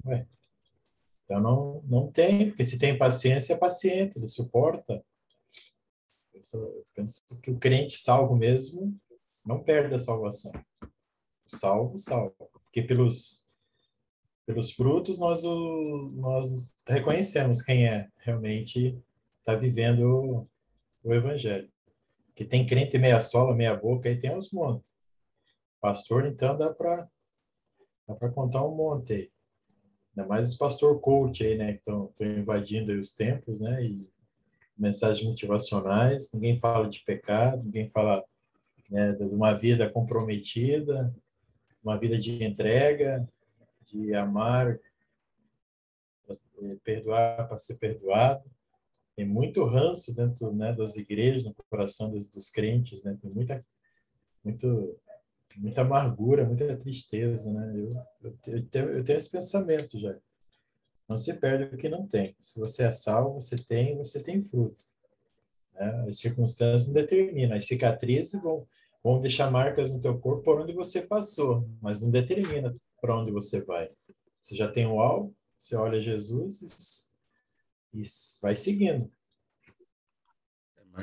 Ué, então não tem, porque se tem paciência, é paciente, ele suporta. Eu penso que o crente salvo mesmo não perde a salvação. O salvo, salvo. Porque pelos frutos nós reconhecemos quem é realmente está vivendo o evangelho. Que tem crente meia sola, meia boca, aí tem uns montes. Pastor, então, dá para contar um monte aí. Ainda mais os pastor coach aí, né, que estão invadindo aí os tempos, né, e mensagens motivacionais, ninguém fala de pecado, ninguém fala, né, de uma vida comprometida, uma vida de entrega, de amar, perdoar para ser perdoado. Tem muito ranço dentro, né, das igrejas, no coração dos crentes, né, tem muito, muita amargura, muita tristeza, né, eu tenho esse pensamento já. Não se perde o que não tem. Se você é salvo, você tem fruto. Né? As circunstâncias não determinam. As cicatrizes vão deixar marcas no teu corpo por onde você passou, mas não determina para onde você vai. Você já tem o alvo, você olha Jesus e vai seguindo.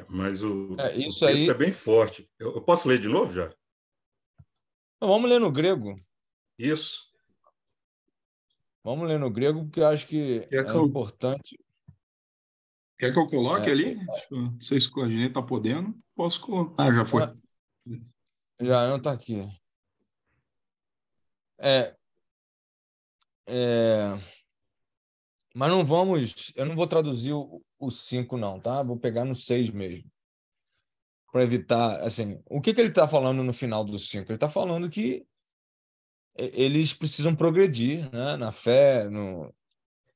Mas o Isso texto é aí. bem forte. Eu posso ler de novo já? Vamos ler no grego. Isso. Vamos ler no grego, porque eu acho que é importante. Quer que eu coloque ali? Não sei se o Claudinei está podendo. Posso colocar. Ah, já foi. Já não está aqui. Mas não vamos. Eu não vou traduzir o 5, não, tá? Vou pegar no 6 mesmo. Para evitar. Assim, o que ele está falando no final do 5? Ele está falando que eles precisam progredir, né? Na fé,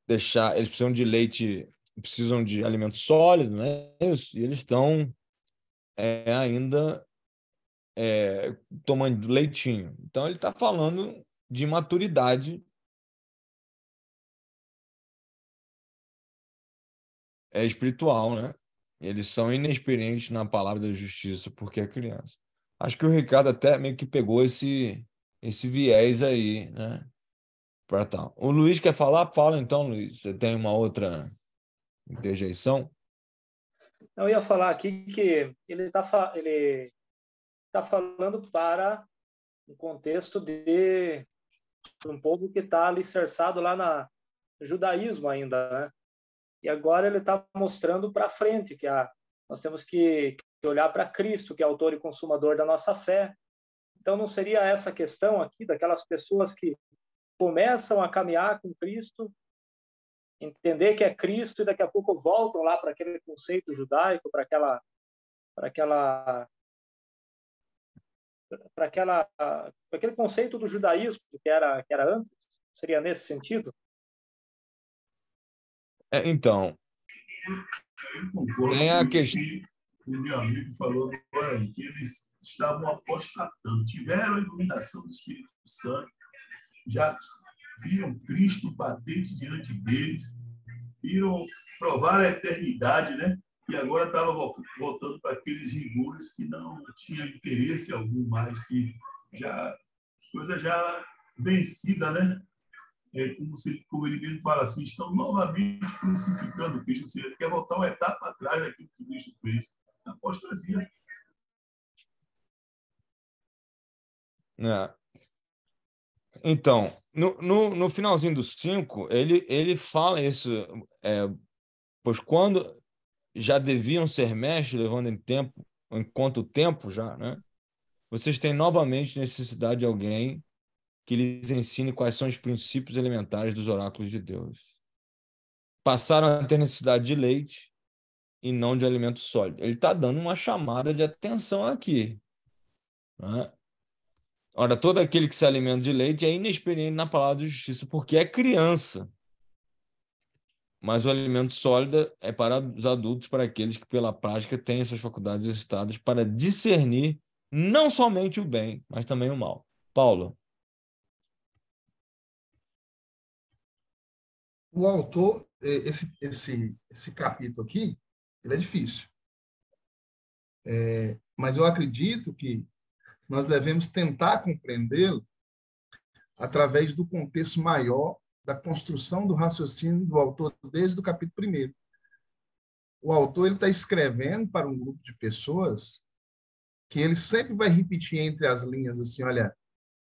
eles precisam de leite, precisam de alimento sólido, né? Isso, e eles estão ainda tomando leitinho. Então, ele está falando de maturidade espiritual, né? Eles são inexperientes na palavra da justiça porque é criança. Acho que o Ricardo até meio que pegou esse viés aí, né? Para tal. O Luiz quer falar? Fala então, Luiz. Você tem uma outra interjeição? Eu ia falar aqui que ele tá falando para um contexto de um povo que está alicerçado lá no judaísmo ainda, né? E agora ele está mostrando para frente que nós temos que olhar para Cristo, que é autor e consumador da nossa fé. Então, não seria essa questão aqui daquelas pessoas que começam a caminhar com Cristo, entender que é Cristo e daqui a pouco voltam lá para aquele conceito judaico, para aquele conceito do judaísmo que era antes? Seria nesse sentido? Então, eu concordo tem a com questão. o meu amigo falou agora que eles estavam apostatando, tiveram a iluminação do Espírito Santo, já viram Cristo patente diante deles, viram provar a eternidade, né? E agora estava voltando para aqueles rigores que não tinha interesse algum mais, que coisa já vencida, né? Como ele mesmo fala assim, estão novamente crucificando Cristo, ou seja, ele quer voltar uma etapa atrás daquilo que Cristo fez. A apostasia. Então, no finalzinho do 5, ele fala isso, pois quando já deviam ser mestres, levando em conta o tempo já, né? Vocês têm novamente necessidade de alguém que lhes ensine quais são os princípios elementares dos oráculos de Deus. Passaram a ter necessidade de leite e não de alimento sólido. Ele está dando uma chamada de atenção aqui, né? Ora, todo aquele que se alimenta de leite é inexperiente na palavra de justiça, porque é criança. Mas o alimento sólido é para os adultos, para aqueles que, pela prática, têm essas faculdades exercitadas para discernir não somente o bem, mas também o mal. Paulo. O autor, esse capítulo aqui, ele é difícil. Mas eu acredito que nós devemos tentar compreendê-lo através do contexto maior da construção do raciocínio do autor desde o capítulo 1. O autor está escrevendo para um grupo de pessoas que ele sempre vai repetir entre as linhas assim, olha,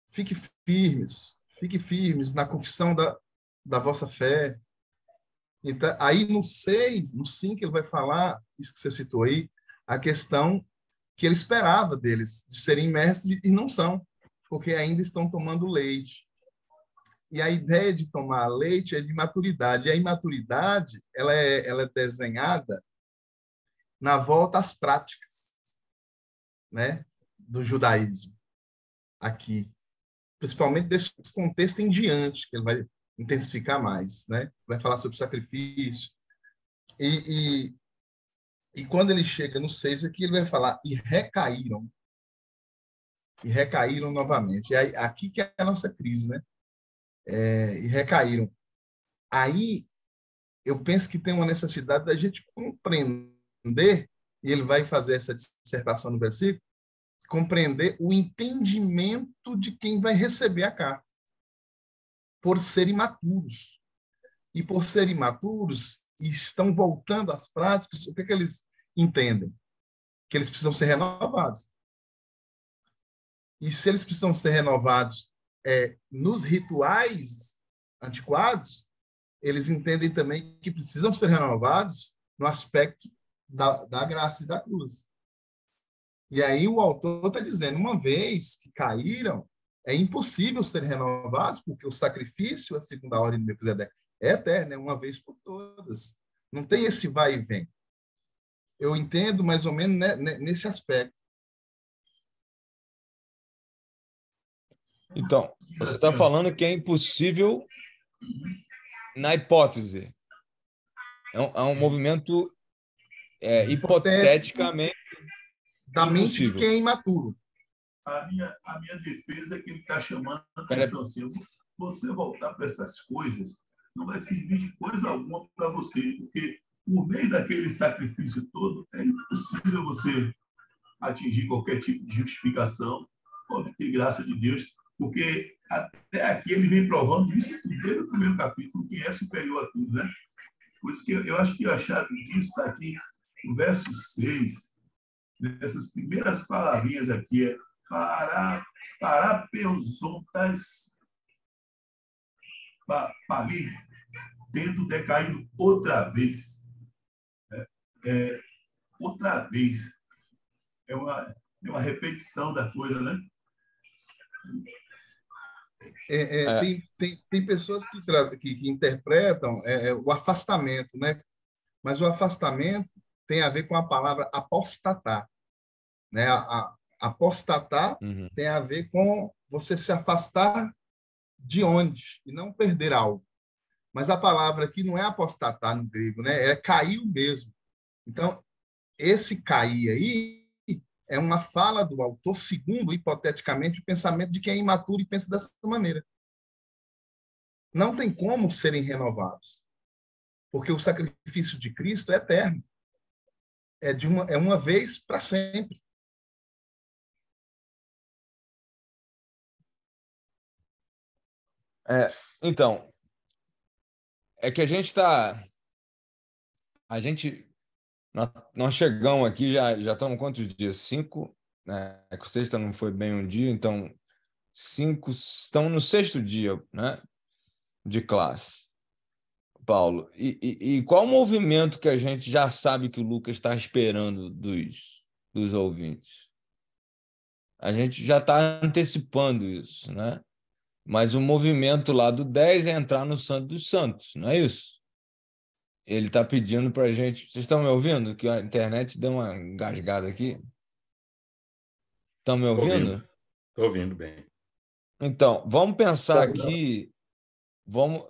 fique firmes na confissão da vossa fé. Então, aí no 6, no 5, ele vai falar, isso que você citou aí, a questão que ele esperava deles, de serem mestres, e não são, porque ainda estão tomando leite. E a ideia de tomar leite é de maturidade. E a imaturidade ela é desenhada na volta às práticas, né, do judaísmo, aqui. Principalmente desse contexto em diante, que ele vai intensificar mais, né? Vai falar sobre sacrifício. E quando ele chega no 6 aqui, ele vai falar, e recaíram novamente. E aí, aqui que é a nossa crise, né? E recaíram. Aí, eu penso que tem uma necessidade da gente compreender, e ele vai fazer essa dissertação no versículo, compreender o entendimento de quem vai receber a carta, por serem imaturos. E por serem imaturos, e estão voltando às práticas, o que eles entendem? Que eles precisam ser renovados. E se eles precisam ser renovados nos rituais antiquados, eles entendem também que precisam ser renovados no aspecto da graça e da cruz. E aí o autor está dizendo, uma vez que caíram, é impossível serem renovados, porque o sacrifício, a segunda ordem de Melquisedeque, é eterno, é uma vez por todas. Não tem esse vai e vem. Eu entendo mais ou menos nesse aspecto. Então, você está falando que é impossível na hipótese. É um movimento hipoteticamente da mente impossível. de quem é imaturo. A minha defesa é que ele está chamando a atenção assim, você voltar para essas coisas não vai servir de coisa alguma para você, porque por meio daquele sacrifício todo é impossível você atingir qualquer tipo de justificação, obter graça de Deus, porque até aqui ele vem provando isso desde o primeiro capítulo, que é superior a tudo, né? Por isso que eu acho que a chave disso está aqui no verso 6, nessas primeiras palavrinhas aqui, é parapeusontas palir, tendo decaído outra vez. Outra vez. É uma repetição da coisa, né? Tem pessoas que interpretam o afastamento, né? Mas o afastamento tem a ver com a palavra apostatar, né? Apostatar tem a ver com você se afastar de onde e não perder algo. Mas a palavra aqui não é apostatar no grego, né? É caiu mesmo. Então, esse cair aí é uma fala do autor segundo, hipoteticamente, o pensamento de quem é imaturo e pensa dessa maneira. Não tem como serem renovados, porque o sacrifício de Cristo é eterno. É uma vez para sempre. Então, é que nós chegamos aqui, já estamos quantos dias? 5, né? É que o sexta não foi bem um dia, então 5, estamos no 6º dia, né, de classe, Paulo. E qual o movimento que a gente já sabe que o Lucas está esperando dos ouvintes? A gente já está antecipando isso, né? Mas o movimento lá do 10 é entrar no Santo dos Santos, não é isso? Ele está pedindo para a gente... Vocês estão me ouvindo? Que a internet deu uma engasgada aqui. Estão me ouvindo? Estou ouvindo bem. Então, vamos pensar aqui... Vamos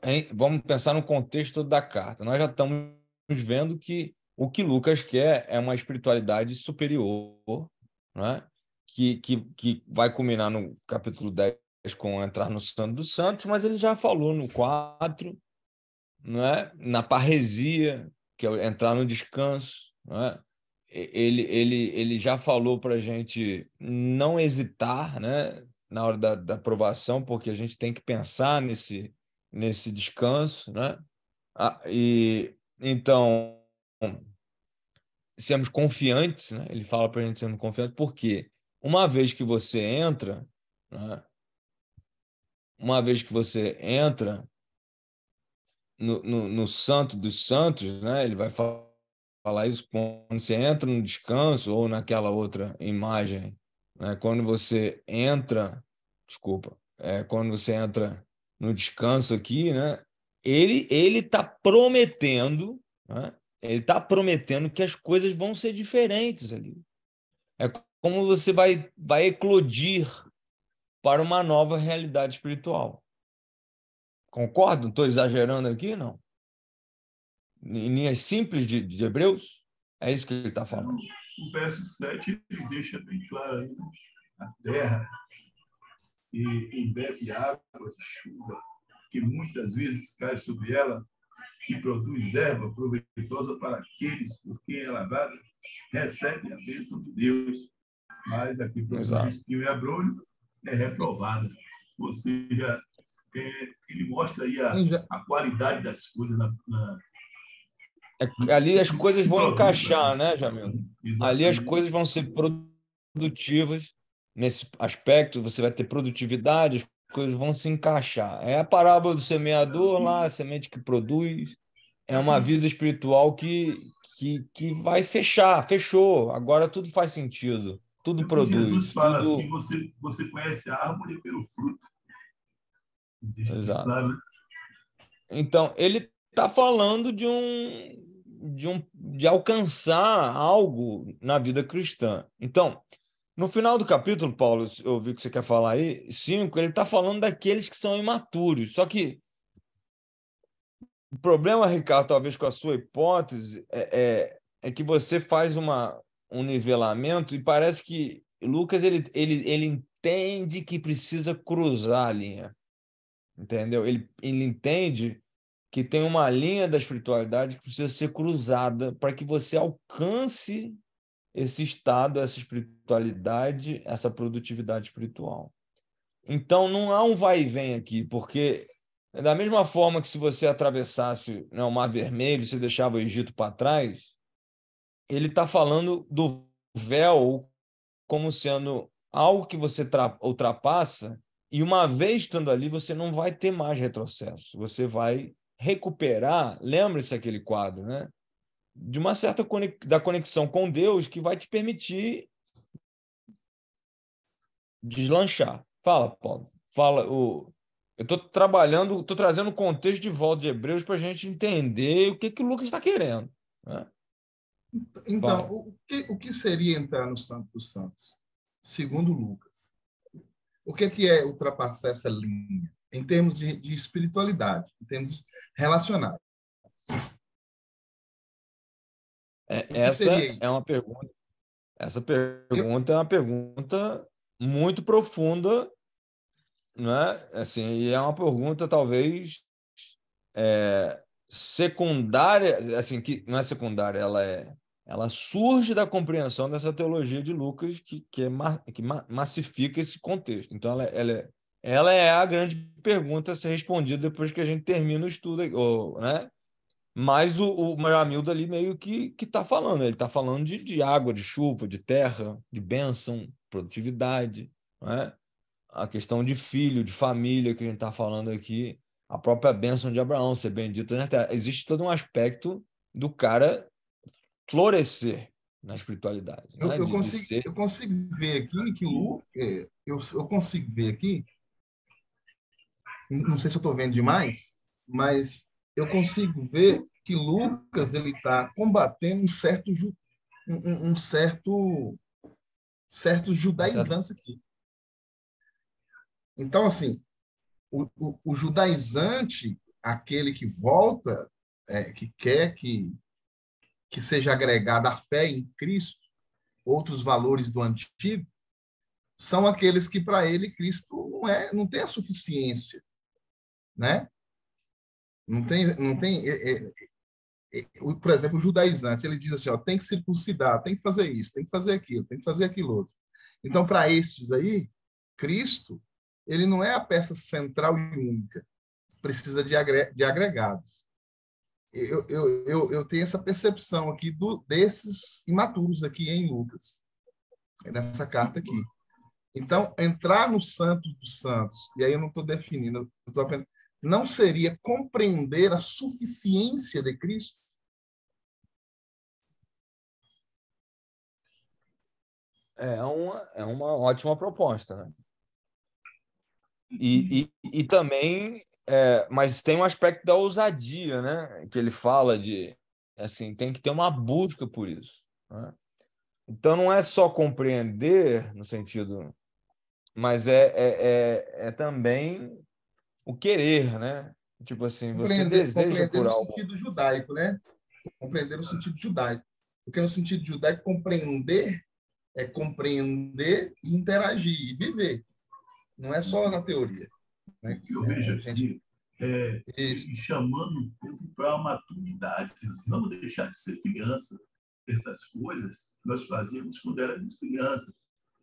pensar no contexto da carta. Nós já estamos vendo que o que Lucas quer é uma espiritualidade superior, né? que vai culminar no capítulo 10 com entrar no Santo dos Santos, mas ele já falou no 4, né? Na parresia, que é entrar no descanso, né? Ele já falou para a gente não hesitar, né? Na hora da aprovação, porque a gente tem que pensar nesse descanso, né? E então sermos confiantes, né? Ele fala para a gente sermos confiantes, porque uma vez que você entra, né? Uma vez que você entra no Santo dos Santos, né? Ele vai falar isso quando você entra no descanso ou naquela outra imagem, né? Quando você entra, desculpa, quando você entra no descanso aqui, né? Ele está prometendo, né? Ele está prometendo que as coisas vão ser diferentes ali. É como você vai eclodir para uma nova realidade espiritual. Concordo? Não estou exagerando aqui, não? Em linhas simples de Hebreus? É isso que ele está falando. O verso 7 ele deixa bem claro aí, né? A terra que embebe água de chuva, que muitas vezes cai sobre ela, que produz erva proveitosa para aqueles por quem é lavrada, recebe a bênção de Deus. Mas a que produz espinho e abrolho é reprovada. Ou seja, ele mostra aí a qualidade das coisas ali as coisas vão encaixar, né, Jamil? Ali as coisas vão ser produtivas. Nesse aspecto, você vai ter produtividade, as coisas vão se encaixar. É a parábola do semeador lá, a semente que produz. É uma vida espiritual que vai fechou. Agora tudo faz sentido, tudo produz. Jesus fala tudo... assim, você conhece a árvore pelo fruto. Exato. Claro, né? Então, ele está falando de alcançar algo na vida cristã. Então, no final do capítulo, Paulo, eu vi que você quer falar aí, 5, ele está falando daqueles que são imaturos. Só que o problema, Ricardo, talvez com a sua hipótese, é que você faz um nivelamento e parece que Lucas ele entende que precisa cruzar a linha. Entendeu? Ele entende que tem uma linha da espiritualidade que precisa ser cruzada para que você alcance esse estado, essa espiritualidade, essa produtividade espiritual. Então, não há um vai e vem aqui, porque da mesma forma que se você atravessasse, né, o Mar Vermelho, você deixava o Egito para trás, ele está falando do véu como sendo algo que você ultrapassa, e uma vez estando ali, você não vai ter mais retrocesso, você vai recuperar, lembre-se aquele quadro, né? De uma certa da conexão com Deus que vai te permitir deslanchar. Fala, Paulo. Fala. Eu estou trazendo o contexto de volta de Hebreus para a gente entender o que o Lucas está querendo. Né? Então, o que seria entrar no Santo dos Santos? Segundo Lucas. O que é ultrapassar essa linha? Em termos de espiritualidade, em termos relacionais. Essa é uma pergunta. Essa pergunta é uma pergunta muito profunda, né? Assim, e é uma pergunta talvez secundária, assim, que não é secundária, ela surge da compreensão dessa teologia de Lucas que massifica esse contexto. Então, ela é a grande pergunta a ser respondida depois que a gente termina o estudo, né? Mas o Jamildo ali meio que está falando. Ele está falando de água, de chuva, de terra, de bênção, produtividade, né? A questão de filho, de família que a gente está falando aqui, a própria bênção de Abraão, ser bendito na terra. Existe todo um aspecto do cara florescer na espiritualidade. Né? Eu consigo ver aqui que eu consigo ver aqui, não sei se eu estou vendo demais, mas eu consigo ver que Lucas ele está combatendo certos judaizantes aqui. Então, assim, o judaizante, aquele que volta, que quer que seja agregada à fé em Cristo, outros valores do antigo, são aqueles que, para ele, Cristo não tem a suficiência, né? Não tem por exemplo, o judaizante, ele diz assim, ó, tem que circuncidar, tem que fazer isso, tem que fazer aquilo, tem que fazer aquilo outro. Então, para estes aí, Cristo, ele não é a peça central e única. precisa de agregados. Eu tenho essa percepção aqui desses imaturos aqui em Lucas, nessa carta aqui. Então, entrar no Santo dos Santos, e aí eu não estou definindo, eu estou apenas, não seria compreender a suficiência de Cristo? É uma ótima proposta, né? E também, mas tem um aspecto da ousadia, né? Que ele fala de, assim, tem que ter uma busca por isso, né? Então, não é só compreender no sentido, mas é também o querer, né? Tipo assim, você deseja por o algo. sentido judaico, né? Compreender o sentido judaico. Porque no sentido judaico, compreender é compreender, interagir e viver. Não é só na teoria. Né? Eu vejo aqui, chamando o povo para a maturidade. Assim, vamos deixar de ser criança. Essas coisas nós fazíamos quando éramos crianças.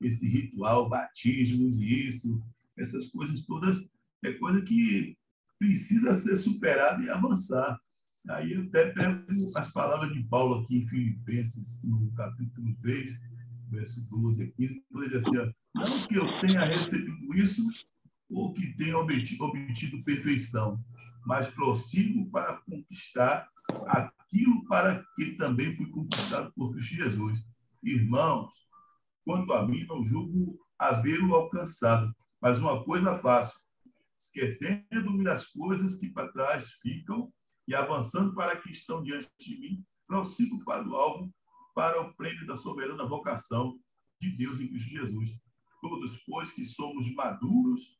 Esse ritual, batismos e isso, essas coisas todas, é coisa que precisa ser superada e avançar. Aí eu até pego as palavras de Paulo aqui em Filipenses, no capítulo 3, verso 12 a 15, ele diz assim, não que eu tenha recebido isso ou que tenha obtido perfeição, mas prossigo para conquistar aquilo para que também fui conquistado por Cristo Jesus. Irmãos, quanto a mim, não julgo havê-lo alcançado, mas uma coisa faço, esquecendo-me das coisas que para trás ficam e avançando para que estão diante de mim, prossigo para o alvo, para o prêmio da soberana vocação de Deus em Cristo Jesus. Todos, pois, que somos maduros,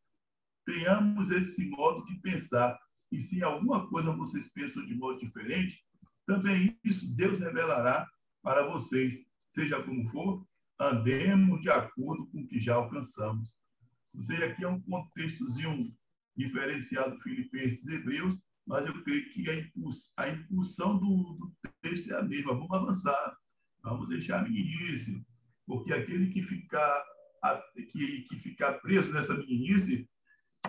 tenhamos esse modo de pensar. E se em alguma coisa vocês pensam de modo diferente, também isso Deus revelará para vocês. Seja como for, andemos de acordo com o que já alcançamos. Ou seja, aqui é um contextozinho diferenciado Filipenses e Hebreus, mas eu creio que a impulsão do texto é a mesma. Vamos avançar, vamos deixar a meninice, porque aquele que ficar preso nessa meninice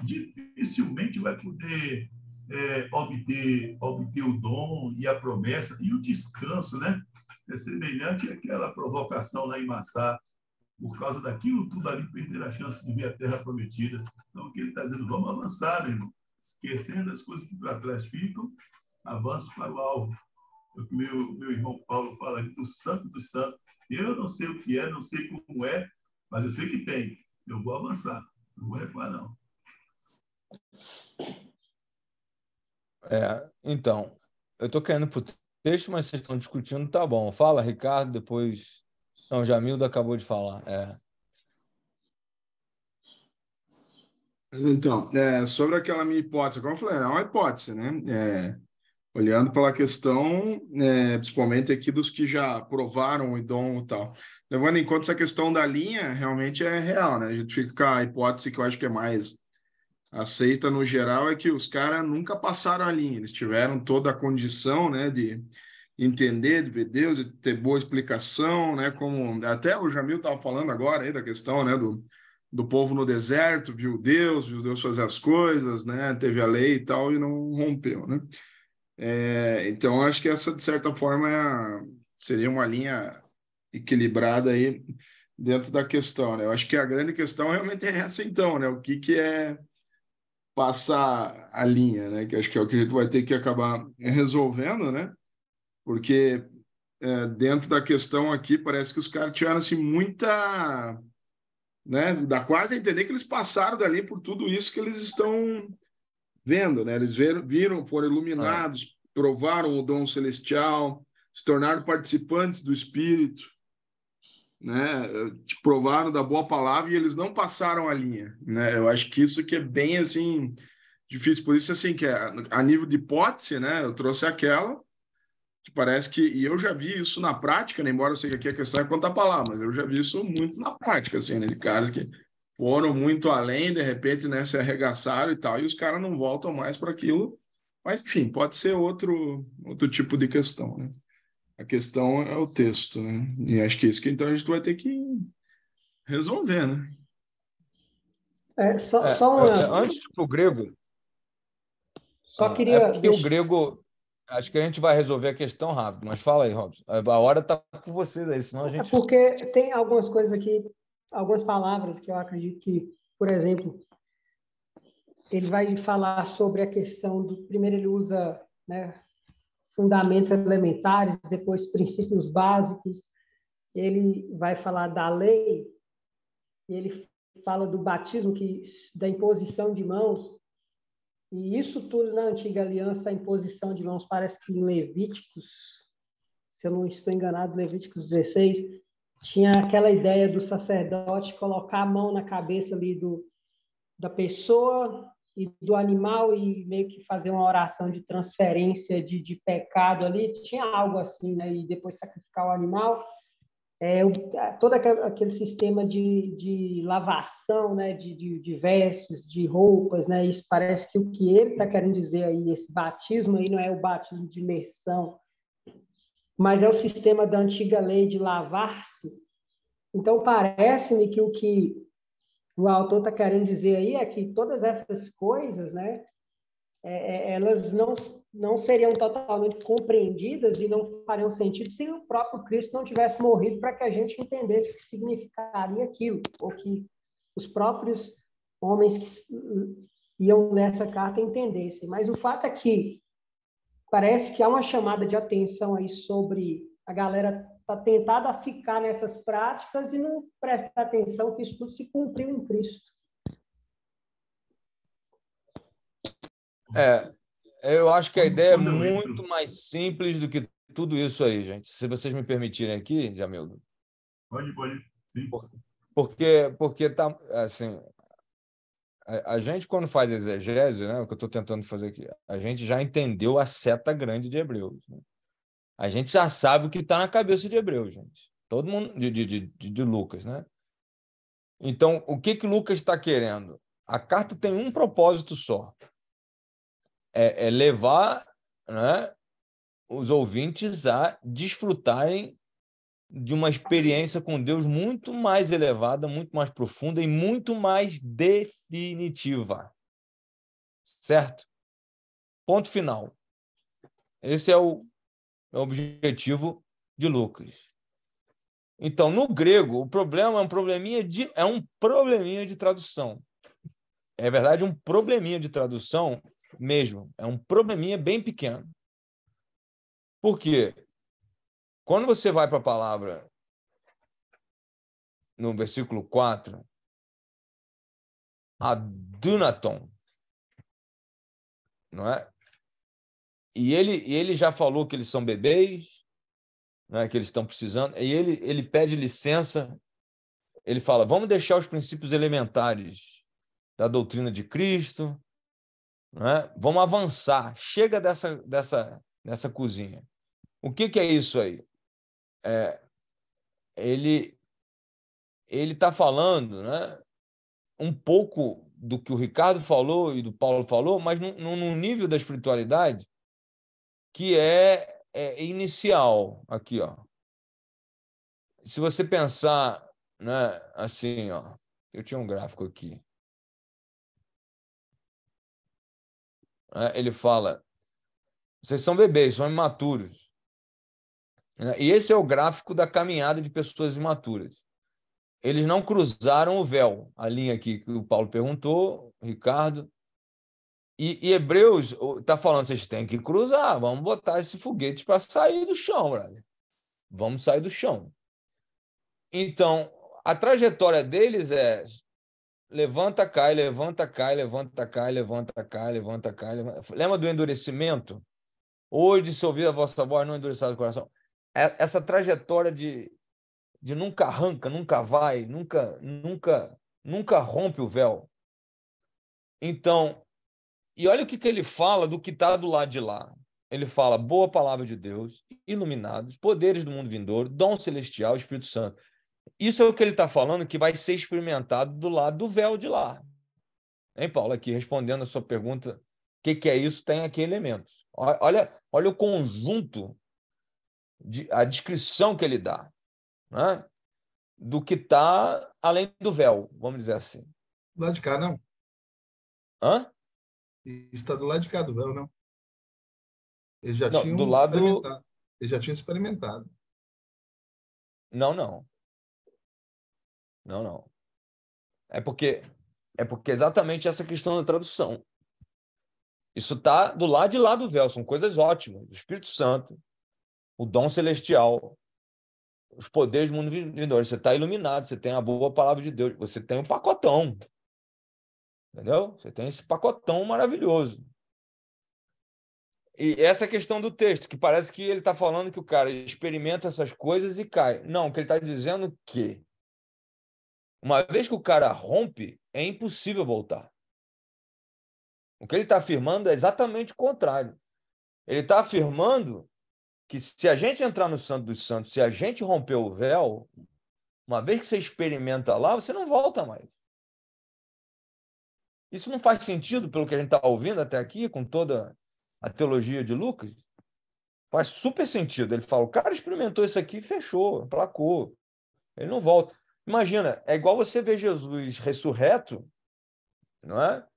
dificilmente vai poder obter o dom e a promessa e o descanso, né? É semelhante àquela provocação lá em Massá, por causa daquilo tudo ali, perder a chance de ver a terra prometida. Então, o que ele está dizendo, vamos avançar, meu irmão. Esquecendo as coisas que para trás ficam, avanço para o alvo. O que meu irmão Paulo fala ali do santo dos santos. Eu não sei o que é, não sei como é, mas eu sei que tem. Eu vou avançar. Não vou recuar, não. Então, eu estou querendo para o texto, mas vocês estão discutindo, tá bom. Fala, Ricardo, depois... Não, Jamildo acabou de falar. Então, sobre aquela minha hipótese, como eu falei, é uma hipótese, né? Olhando pela questão, principalmente aqui dos que já provaram o dom e tal. Levando em conta essa questão da linha, realmente é real, né? A gente fica com a hipótese que eu acho que é mais aceita no geral, é que os caras nunca passaram a linha, eles tiveram toda a condição, né, de entender, de ver Deus, de ter boa explicação, né, como até o Jamil estava falando agora aí da questão, né, do povo no deserto, viu Deus fazer as coisas, né, teve a lei e tal, e não rompeu, né. Então, acho que essa, de certa forma, seria uma linha equilibrada aí dentro da questão, né. Eu acho que a grande questão realmente é essa, então, né, o que é passar a linha, né? Que acho que é o que a gente vai ter que acabar resolvendo, né? Porque dentro da questão aqui parece que os caras tiveram assim muita, né? Dá quase a entender que eles passaram dali por tudo isso que eles estão vendo, né? Eles viram, foram iluminados, provaram o dom celestial, se tornaram participantes do Espírito, né? Provaram da boa palavra e eles não passaram a linha, né? Eu acho que isso que é bem assim difícil, por isso assim que a nível de hipótese, né? Eu trouxe aquela que parece que, e eu já vi isso na prática, né? Embora eu sei que aqui a questão é quanto à palavra, mas eu já vi isso muito na prática, assim, né? De caras que foram muito além, de repente, né? Se arregaçaram e tal, e os caras não voltam mais para aquilo. Mas enfim, pode ser outro tipo de questão, né? A questão é o texto, né? E acho que é isso que então a gente vai ter que resolver, né? Só uma... Antes de ir para o grego, Só queria... É porque o grego... Acho que a gente vai resolver a questão rápido, mas fala aí, Robson. A hora está por vocês aí, senão a gente... É porque tem algumas coisas aqui, algumas palavras que eu acredito que, por exemplo, ele vai falar sobre a questão do... Primeiro ele usa, né, fundamentos elementares, depois princípios básicos. Ele vai falar da lei, ele fala do batismo, da imposição de mãos. E isso tudo na Antiga Aliança, a imposição de mãos, parece que em Levíticos, se eu não estou enganado, Levíticos 16, tinha aquela ideia do sacerdote colocar a mão na cabeça ali da pessoa e do animal e meio que fazer uma oração de transferência de pecado ali. Tinha algo assim, né? E depois sacrificar o animal. Todo aquele sistema de lavação, né, de vestes, de roupas, né, isso parece que o que ele está querendo dizer aí, esse batismo aí não é o batismo de imersão, mas é o sistema da antiga lei de lavar-se. Então, parece-me que o que o autor está querendo dizer aí é que todas essas coisas, né, elas não seriam totalmente compreendidas e não fariam sentido se o próprio Cristo não tivesse morrido para que a gente entendesse o que significaria aquilo, ou que os próprios homens que iam nessa carta entendessem. Mas o fato é que parece que há uma chamada de atenção aí sobre a galera tá tentada a ficar nessas práticas e não prestar atenção que isso tudo se cumpriu em Cristo. Eu acho que a ideia é muito mais simples do que tudo isso aí, gente. Se vocês me permitirem aqui, Jamildo. Pode. Sim. Porque tá, assim, a gente, quando faz exegese, né, o que eu estou tentando fazer aqui, a gente já entendeu a seta grande de Hebreus. Né? A gente já sabe o que está na cabeça de Hebreus, gente. Todo mundo, de Lucas, né? Então, o que Lucas está querendo? A carta tem um propósito só. É levar, né, os ouvintes a desfrutarem de uma experiência com Deus muito mais elevada, muito mais profunda e muito mais definitiva. Certo? Ponto final. Esse é o objetivo de Lucas. Então, no grego, o problema é um probleminha de tradução. É verdade, um probleminha de tradução mesmo. É um probleminha bem pequeno. Por quê? Quando você vai para a palavra no versículo 4, adunaton, não é? E ele já falou que eles são bebês, né, que eles estão precisando, e ele pede licença, ele fala, vamos deixar os princípios elementares da doutrina de Cristo, né? Vamos avançar, chega dessa cozinha. O que é isso aí? Ele está falando, né, um pouco do que o Ricardo falou e do Paulo falou, mas num nível da espiritualidade que é inicial. Aqui, ó. Se você pensar, né, assim, ó, eu tinha um gráfico aqui. Ele fala, vocês são bebês, são imaturos. E esse é o gráfico da caminhada de pessoas imaturas. Eles não cruzaram o véu, a linha aqui que o Paulo perguntou, Ricardo. E Hebreus está falando, vocês têm que cruzar, vamos botar esse foguete para sair do chão, brother. Vamos sair do chão. Então, a trajetória deles é levanta, cai, levanta, cai, levanta, cai, levanta, cai, levanta, cai. Lembra do endurecimento? Hoje, se ouvir a vossa voz, não endureçais o coração. Essa trajetória de nunca arranca, nunca vai, nunca rompe o véu. Então, e olha o que ele fala do que está do lado de lá. Ele fala boa palavra de Deus, iluminados, poderes do mundo vindouro, dom celestial, Espírito Santo. Isso é o que ele está falando que vai ser experimentado do lado do véu de lá. Hein, Paulo? Aqui, respondendo a sua pergunta, o que é isso? Tem aqui elementos. Olha o conjunto, a descrição que ele dá, né, do que está além do véu, vamos dizer assim. Do lado de cá, não. Hã? E está do lado de cá do véu, não? Eles já Não, tinham do lado... experimentado. Eles já tinham experimentado. Não, não. Não, não. É porque exatamente essa questão da tradução. Isso está do lado de lá do véu, são coisas ótimas. O Espírito Santo, o dom celestial, os poderes do mundo vindouro. Você está iluminado, você tem a boa palavra de Deus, você tem um pacotão. Entendeu? Você tem esse pacotão maravilhoso. E essa questão do texto, que parece que ele está falando que o cara experimenta essas coisas e cai. Não, o que ele está dizendo é que uma vez que o cara rompe, é impossível voltar. O que ele está afirmando é exatamente o contrário. Ele está afirmando que se a gente entrar no Santo dos Santos, se a gente romper o véu, uma vez que você experimenta lá, você não volta mais. Isso não faz sentido pelo que a gente está ouvindo até aqui, com toda a teologia de Lucas? Faz super sentido. Ele fala, o cara experimentou isso aqui e fechou, placou. Ele não volta. Imagina, é igual você ver Jesus ressurreto, não é?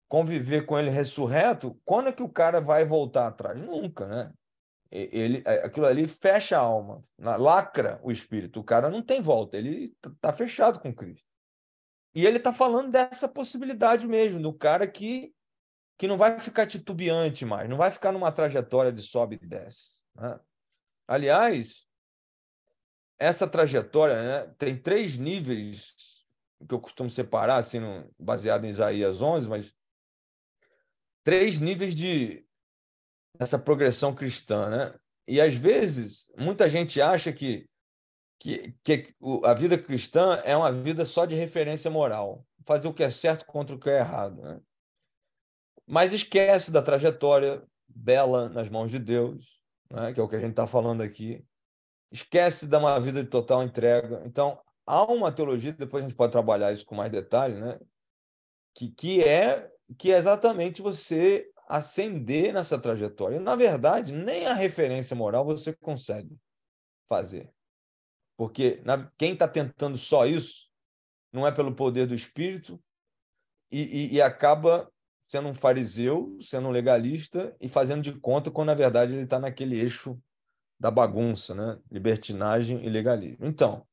Conviver com ele ressurreto, quando é que o cara vai voltar atrás? Nunca, né? Aquilo ali fecha a alma, lacra o espírito. O cara não tem volta, ele está fechado com Cristo. E ele está falando dessa possibilidade mesmo, do cara que não vai ficar titubeante mais, não vai ficar numa trajetória de sobe e desce, né? Aliás, essa trajetória, né, tem 3 níveis que eu costumo separar, assim, baseado em Isaías 11, mas 3 níveis dessa progressão cristã, né? E, às vezes, muita gente acha que a vida cristã é uma vida só de referência moral, fazer o que é certo contra o que é errado, né? Mas esquece da trajetória bela nas mãos de Deus, né? Que é o que a gente está falando aqui. Esquece de uma vida de total entrega. Então, há uma teologia, depois a gente pode trabalhar isso com mais detalhe, né? que é exatamente você ascender nessa trajetória. E, na verdade, nem a referência moral você consegue fazer. Porque quem está tentando só isso não é pelo poder do Espírito e acaba sendo um fariseu, sendo um legalista e fazendo de conta quando, na verdade, ele está naquele eixo da bagunça, né? Libertinagem e legalismo. Então,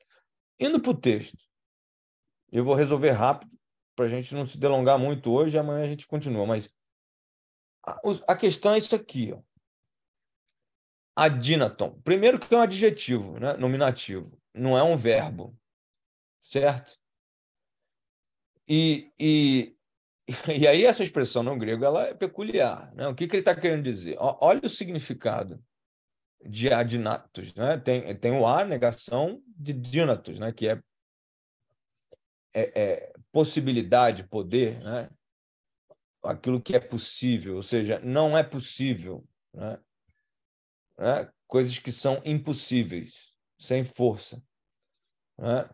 indo para o texto, eu vou resolver rápido para a gente não se delongar muito hoje, amanhã a gente continua, mas a questão é isso aqui, ó. Adínaton. Primeiro que é um adjetivo, né? Nominativo, não é um verbo, certo? E aí essa expressão no grego ela é peculiar, né? O que ele está querendo dizer? Olha o significado de adinatos, né? Tem o a, negação de dínatos, né? Que é possibilidade, poder, né? Aquilo que é possível, ou seja, não é possível, né? Coisas que são impossíveis, sem força, né?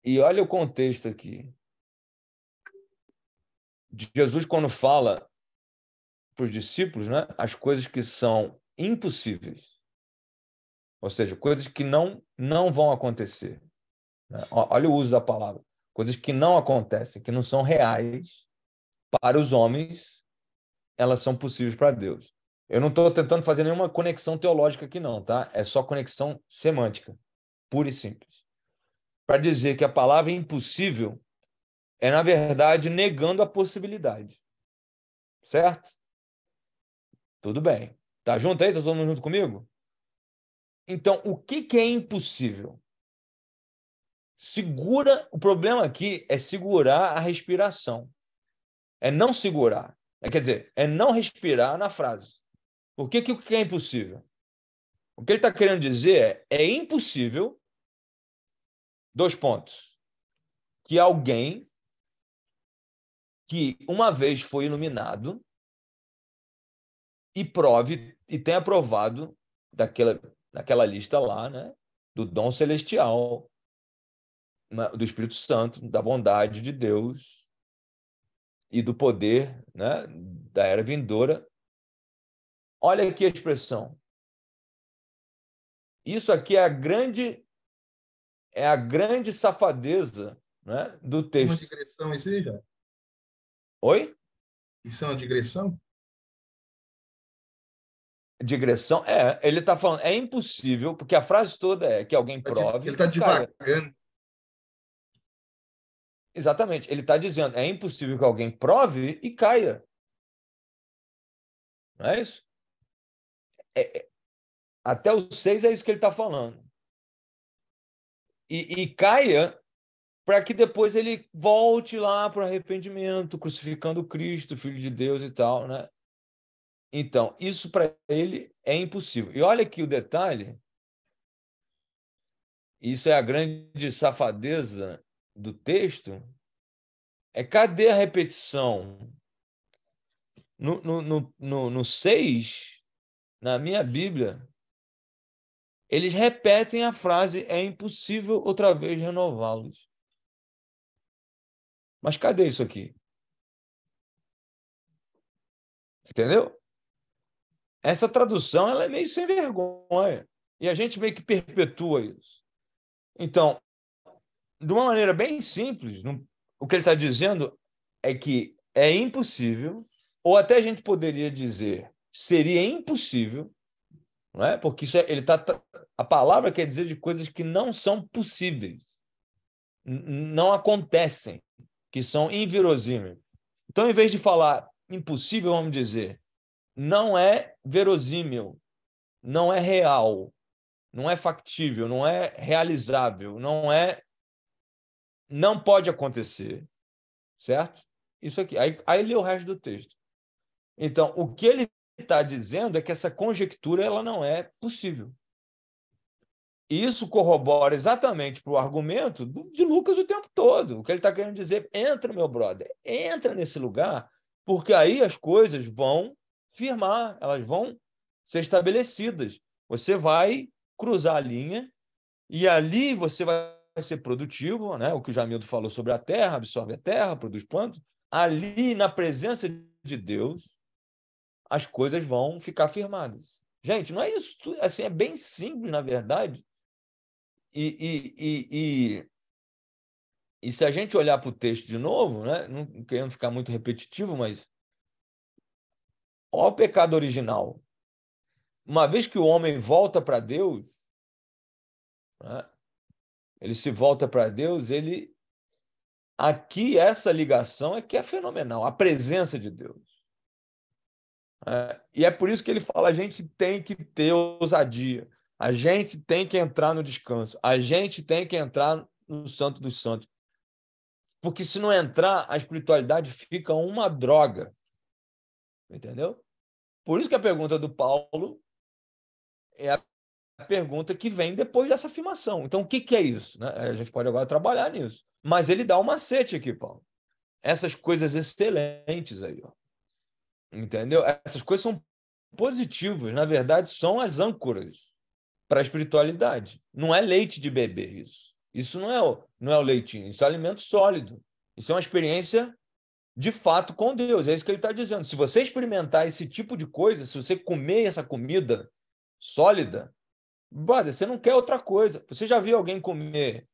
E olha o contexto aqui. Jesus, quando fala para os discípulos, né, as coisas que são impossíveis, ou seja, coisas que não vão acontecer, né? Olha o uso da palavra. Coisas que não acontecem, que não são reais para os homens, elas são possíveis para Deus. Eu não estou tentando fazer nenhuma conexão teológica aqui, não, tá? É só conexão semântica, pura e simples. Para dizer que a palavra impossível é, na verdade, negando a possibilidade. Certo? Tudo bem. Tá junto aí? Tá todo mundo junto comigo? Então, o que é impossível? O problema aqui é segurar a respiração. É não segurar. Quer dizer, é não respirar na frase. O que é impossível? O que ele está querendo dizer é impossível, 2 pontos, que alguém que uma vez foi iluminado e prove e tenha provado daquela lista lá, né, do dom celestial, do Espírito Santo, da bondade de Deus e do poder, né, da era vindoura. Olha aqui a expressão. Isso aqui é a grande safadeza, né, do texto. Uma digressão, isso aí já. Oi? Isso é uma digressão? Digressão? Ele está falando, é impossível, porque a frase toda é que alguém prove. Ele está divagando. Exatamente, ele está dizendo, é impossível que alguém prove e caia. Não é isso? Até o 6 é isso que ele está falando. E caia para que depois ele volte lá para o arrependimento, crucificando Cristo, Filho de Deus e tal, né? Então, isso para ele é impossível. E olha aqui o detalhe, isso é a grande safadeza do texto, cadê a repetição? No 6, na minha Bíblia, eles repetem a frase, é impossível outra vez renová-los. Mas cadê isso aqui? Entendeu? Essa tradução ela é meio sem vergonha. E a gente meio que perpetua isso. Então, de uma maneira bem simples, o que ele está dizendo é que é impossível, ou até a gente poderia dizer, seria impossível, não é? Porque isso a palavra quer dizer de coisas que não são possíveis, não acontecem, que são inverossímeis. Então, em vez de falar impossível, vamos dizer, não é verossímil, não é real, não é factível, não é realizável, não pode acontecer, certo? Isso aqui. Aí lê o resto do texto. Então, o que ele está dizendo é que essa conjectura ela não é possível. E isso corrobora exatamente para o argumento de Lucas o tempo todo. O que ele está querendo dizer, entra, meu brother, entra nesse lugar, porque aí as coisas vão firmar, elas vão ser estabelecidas. Você vai cruzar a linha e ali você vai ser produtivo, né? O que o Jamildo falou sobre a terra, absorve a terra, produz plantas. Ali, na presença de Deus, as coisas vão ficar firmadas. Gente, não é isso. Assim, é bem simples, na verdade. E se a gente olhar para o texto de novo, né? Não querendo ficar muito repetitivo, mas olha o pecado original. Uma vez que o homem volta para Deus, né? Ele se volta para Deus, aqui essa ligação é que é fenomenal, a presença de Deus. E é por isso que ele fala, a gente tem que ter ousadia, a gente tem que entrar no descanso, a gente tem que entrar no Santo dos Santos. Porque se não entrar, a espiritualidade fica uma droga. Entendeu? Por isso que a pergunta do Paulo é a pergunta que vem depois dessa afirmação. Então, o que é isso? Né? A gente pode agora trabalhar nisso. Mas ele dá um macete aqui, Paulo. Essas coisas excelentes aí, ó. Entendeu? Essas coisas são positivas. Na verdade, são as âncoras para a espiritualidade. Não é leite de bebê isso. Isso não é o leitinho. Isso é alimento sólido. Isso é uma experiência de fato com Deus. É isso que ele está dizendo. Se você experimentar esse tipo de coisa, se você comer essa comida sólida, brother, você não quer outra coisa. Você já viu alguém comer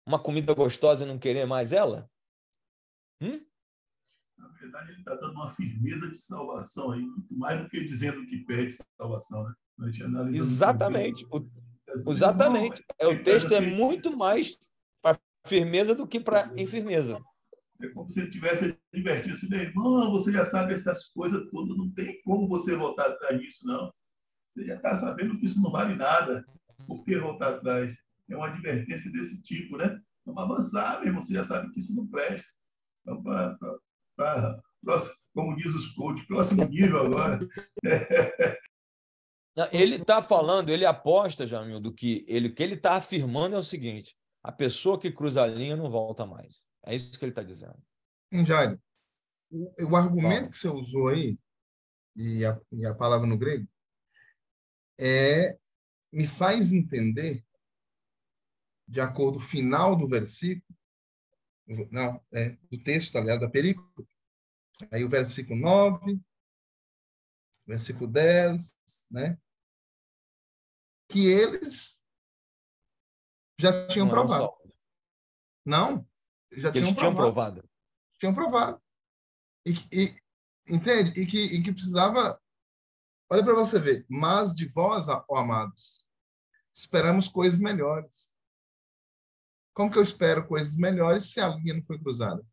uma comida gostosa e não querer mais ela? Na verdade, ele está dando uma firmeza de salvação aí, muito mais do que dizendo que perde salvação, né? Exatamente. Exatamente. O texto é muito mais para firmeza do que para infirmeza. É como se ele tivesse advertido assim, meu irmão, você já sabe essas coisas todas, não tem como você voltar atrás disso, não. Você já está sabendo que isso não vale nada. Por que voltar atrás? É uma advertência desse tipo, né? Vamos avançar, meu irmão, você já sabe que isso não presta. Então, próximo, como diz os coaches, próximo nível agora. Ele está falando, ele aposta, Jamildo, que ele está afirmando é o seguinte: a pessoa que cruza a linha não volta mais. É isso que ele está dizendo. Jairo, o argumento que você usou aí, e a palavra no grego, me faz entender, de acordo com o final do versículo, do texto, aliás, da película, aí o versículo 9, versículo 10, né? Que eles já tinham provado. Não, já tinham provado. Tinham provado. Entende? E que precisava... Olha para você ver. Mas de vós, ó amados, esperamos coisas melhores. Como que eu espero coisas melhores se a linha não foi cruzada?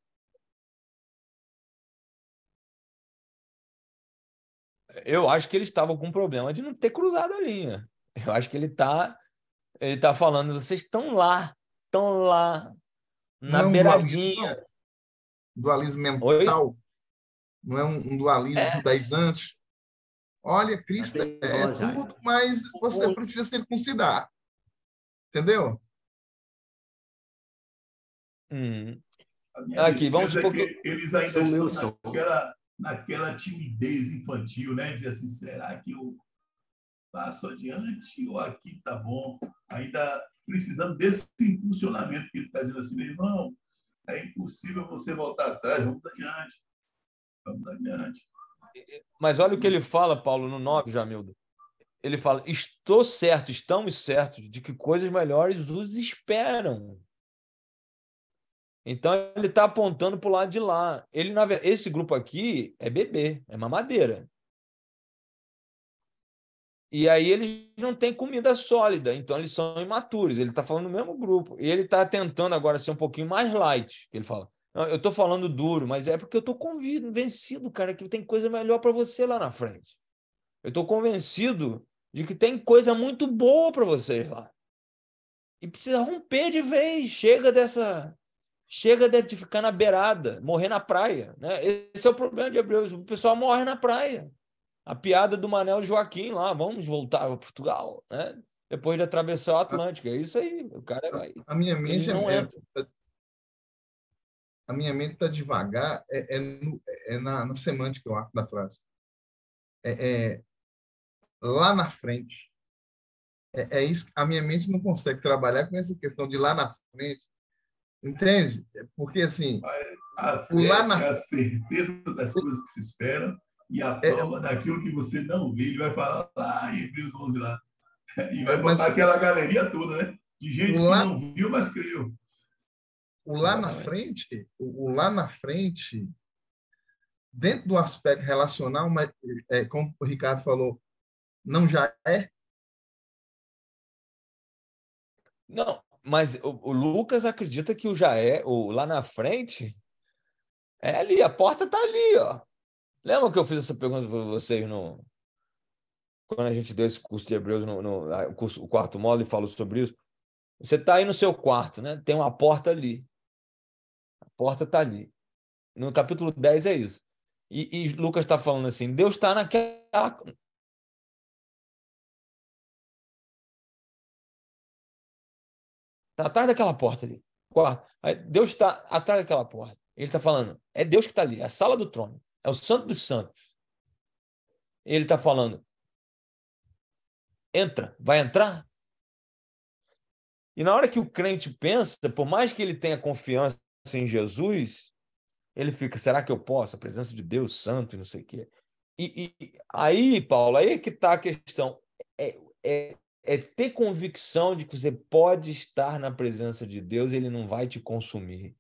Eu acho que eles estavam com problema de não ter cruzado a linha. Eu acho que ele tá falando, vocês estão lá Não na é um dualismo, beiradinha. não. Dualismo Oi? mental. Não é um dualismo judaizante. Olha, Cristo é tudo, mas você precisa circuncidar. Entendeu? Aqui, vamos supor que eles ainda estão naquela timidez infantil, né? Dizer assim, será que eu passo adiante ou aqui tá bom? Ainda precisando desse impulsionamento que ele está dizendo assim, meu irmão, é impossível você voltar atrás, vamos adiante. Vamos adiante. Mas olha o que ele fala, Paulo, no 9, Jamildo. Ele fala, estamos certos de que coisas melhores os esperam. Então, ele está apontando para o lado de lá. Esse grupo aqui é bebê, é mamadeira. E aí eles não têm comida sólida, então eles são imaturos. Ele está falando no mesmo grupo. E ele está tentando agora ser um pouquinho mais light. Ele fala, não, eu estou falando duro, mas é porque eu estou convencido, cara, que tem coisa melhor para você lá na frente. Eu estou convencido de que tem coisa muito boa para vocês lá. E precisa romper de vez. Chega de ficar na beirada, morrer na praia. Né? Esse é o problema de Hebreus. O pessoal morre na praia. A piada do Manel Joaquim lá, vamos voltar para Portugal, né? Depois de atravessar o Atlântico. É isso aí. O cara vai. A minha Ele mente não entra. A minha mente está devagar, na semântica, eu acho, da frase. Lá na frente. É isso. A minha mente não consegue trabalhar com essa questão de lá na frente. Entende? Porque, assim, a fé lá na... é a certeza das coisas que se esperam e a prova daquilo que você não vê. Ele vai falar lá em Hebreus 11 lá. E vai botar aquela galeria toda, né? De gente que não viu, mas creu. O lá na frente, dentro do aspecto relacional, mas, como o Ricardo falou, não já é? Não, mas o Lucas acredita que o já é, o lá na frente, é ali, a porta está ali, ó. Lembra que eu fiz essa pergunta para vocês quando a gente deu esse curso de Hebreus, o quarto módulo, e falou sobre isso? Você está aí no seu quarto, né? Tem uma porta ali. A porta está ali. No capítulo 10 é isso. E Lucas está falando assim, Deus está naquela... Está atrás daquela porta ali. Deus está atrás daquela porta. Ele está falando, é Deus que está ali, é a sala do trono. É o santo dos santos. Ele está falando, entra, vai entrar? E na hora que o crente pensa, por mais que ele tenha confiança em Jesus, ele fica, será que eu posso? A presença de Deus santo e não sei o quê. E aí, Paulo, aí é que está a questão. É ter convicção de que você pode estar na presença de Deus e ele não vai te consumir.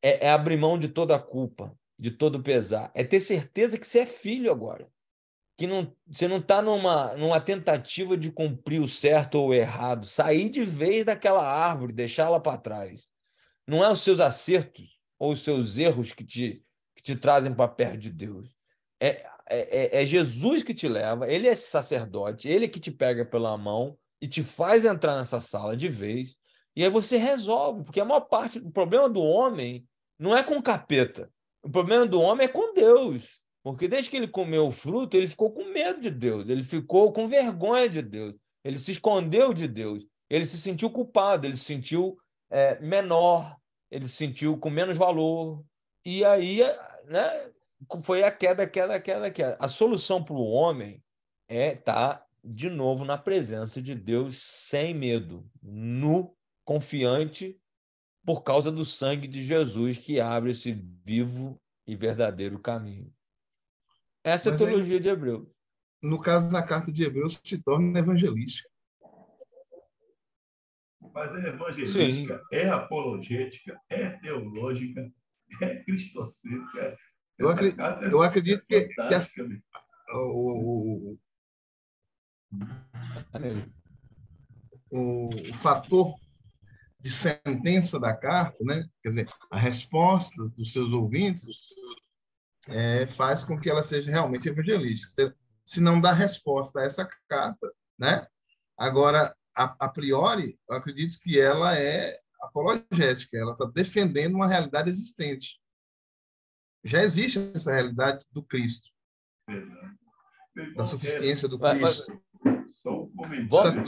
É abrir mão de toda a culpa, de todo o pesar. É ter certeza que você é filho agora. Que você não está numa tentativa de cumprir o certo ou o errado. Sair de vez daquela árvore, deixá-la para trás. Não é os seus acertos ou os seus erros que te trazem para perto de Deus. É Jesus que te leva, ele é esse sacerdote, ele que te pega pela mão e te faz entrar nessa sala de vez, e aí você resolve, porque a maior parte do problema do homem não é com o capeta, o problema do homem é com Deus, porque desde que ele comeu o fruto, ele ficou com medo de Deus, ele ficou com vergonha de Deus, ele se escondeu de Deus, ele se sentiu culpado, ele se sentiu menor, ele se sentiu com menos valor, e aí, né, foi a queda. A solução para o homem é estar de novo na presença de Deus sem medo, nu, confiante, por causa do sangue de Jesus que abre esse vivo e verdadeiro caminho. Essa é a teologia de Hebreus. No caso da carta de Hebreus, se torna evangelística. Mas é evangelística, é apologética, é teológica, é cristocêntrica, Eu acredito que o fator de sentença da carta, né? Quer dizer, a resposta dos seus ouvintes faz com que ela seja realmente evangelística. Se não dá resposta a essa carta, né? Agora, a priori, eu acredito que ela é apologética, ela está defendendo uma realidade existente. Já existe essa realidade do Cristo, da suficiência do Cristo. Só um comentário,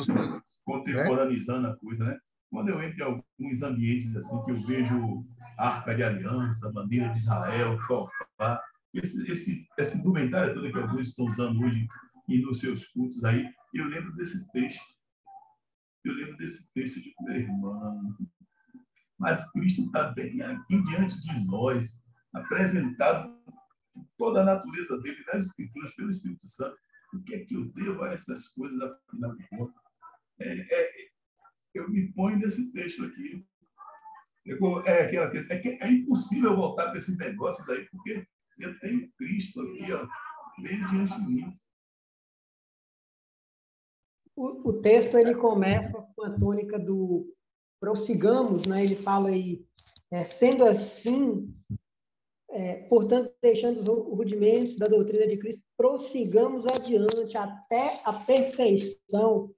contemporaneizando a coisa, né? Quando eu entro em alguns ambientes assim que eu vejo Arca de Aliança, bandeira de Israel, chofar, esse indumentário todo que alguns estão usando hoje e nos seus cultos aí, eu lembro desse texto. Eu lembro desse texto de meu irmão. Mas Cristo está bem aqui diante de nós, apresentado toda a natureza dele nas Escrituras pelo Espírito Santo. O que é que eu devo a essas coisas, afinal de contas? Eu me ponho nesse texto aqui. É impossível voltar para esse negócio daí, porque eu tenho Cristo aqui, ó, bem diante de mim. O texto ele começa com a tônica do prossigamos, né? Ele fala aí, sendo assim, portanto, deixando os rudimentos da doutrina de Cristo, prossigamos adiante até a perfeição.